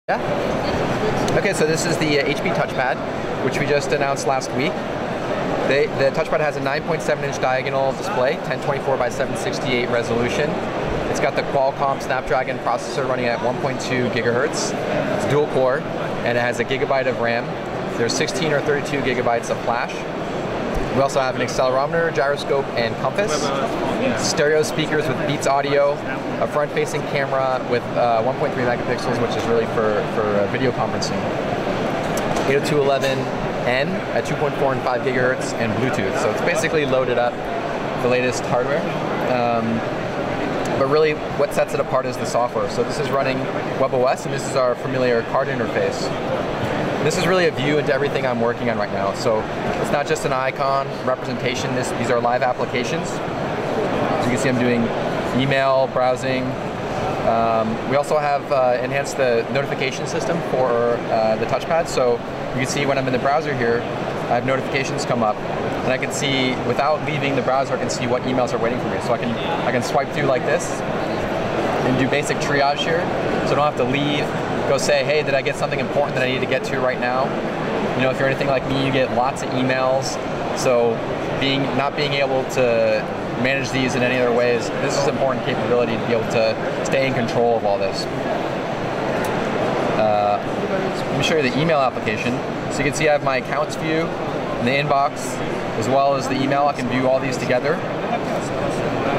Yeah. Okay, so this is the HP TouchPad, which we just announced last week. The TouchPad has a 9.7-inch diagonal display, 1024 by 768 resolution. It's got the Qualcomm Snapdragon processor running at 1.2 gigahertz. It's dual core, and it has a gigabyte of RAM. There's 16 or 32 gigabytes of flash. We also have an accelerometer, gyroscope, and compass. Stereo speakers with Beats audio, a front-facing camera with 1.3 megapixels, which is really for video conferencing. 802.11n at 2.4 and 5 gigahertz, and Bluetooth. So it's basically loaded up the latest hardware. But really, what sets it apart is the software. So this is running webOS, and this is our familiar card interface. This is really a view into everything I'm working on right now. So it's not just an icon representation. These are live applications. So you can see I'm doing email, browsing. We also have enhanced the notification system for the touchpad. So you can see when I'm in the browser here, I have notifications come up, and I can see, without leaving the browser, I can see what emails are waiting for me. So I can swipe through like this and do basic triage here. So I don't have to leave, go say, hey, did I get something important that I need to get to right now? You know, if you're anything like me, you get lots of emails. So not being able to manage these in any other ways, this is an important capability to be able to stay in control of all this. Let me show you the email application. So you can see I have my accounts view in the inbox, as well as the email. I can view all these together.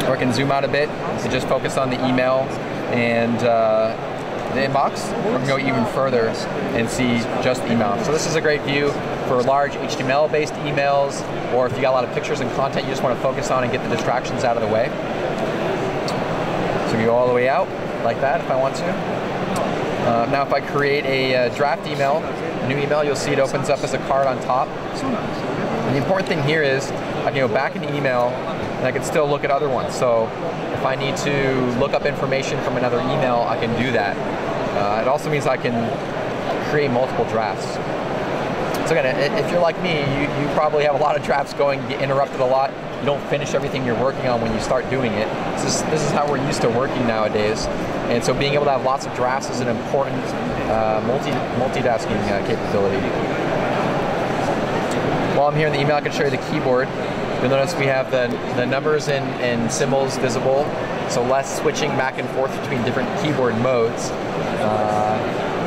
Or I can zoom out a bit to just focus on the email and the inbox. Or I can go even further and see just email. So this is a great view for large HTML-based emails, or if you got a lot of pictures and content you just want to focus on and get the distractions out of the way. So you go all the way out like that if I want to. Now if I create a draft email, a new email, you'll see it opens up as a card on top. And the important thing here is I can go back into email and I can still look at other ones. So if I need to look up information from another email, I can do that. It also means I can create multiple drafts. So again, if you're like me, you probably have a lot of drafts going, you get interrupted a lot. You don't finish everything you're working on when you start doing it. This is how we're used to working nowadays. And so being able to have lots of drafts is an important multitasking capability. While I'm here in the email, I can show you the keyboard. You'll notice we have the numbers and symbols visible, so less switching back and forth between different keyboard modes.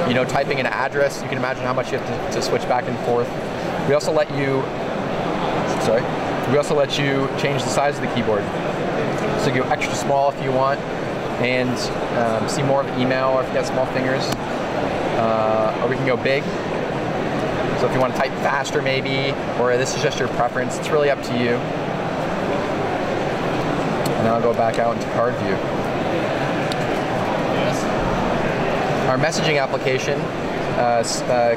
You know, typing an address, you can imagine how much you have to switch back and forth. We also let you change the size of the keyboard. So you go extra small if you want, and see more of the email, or if you have small fingers. Or we can go big. So if you want to type faster maybe, or this is just your preference, it's really up to you. And now I'll go back out into card view. Our messaging application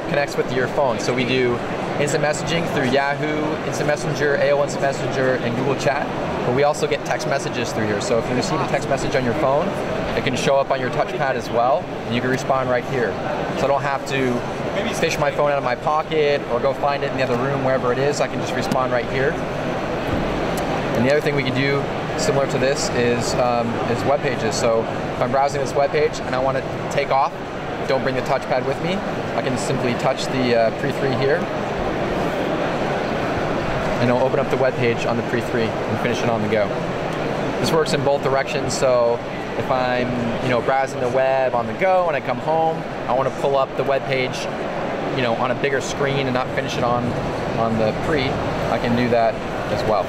connects with your phone. So we do instant messaging through Yahoo, Instant Messenger, AOL Instant Messenger, and Google Chat. But we also get text messages through here. So if you receive a text message on your phone, it can show up on your touchpad as well, and you can respond right here. So I don't have to fish my phone out of my pocket or go find it in the other room, wherever it is. I can just respond right here. And the other thing we can do, similar to this, is web pages. So if I'm browsing this web page and I want to take off, don't bring the touchpad with me, I can simply touch the pre-3 here, and it'll open up the web page on the pre-3 and finish it on the go. This works in both directions. So if I'm browsing the web on the go and I come home, I want to pull up the web page on a bigger screen and not finish it on the pre, I can do that as well.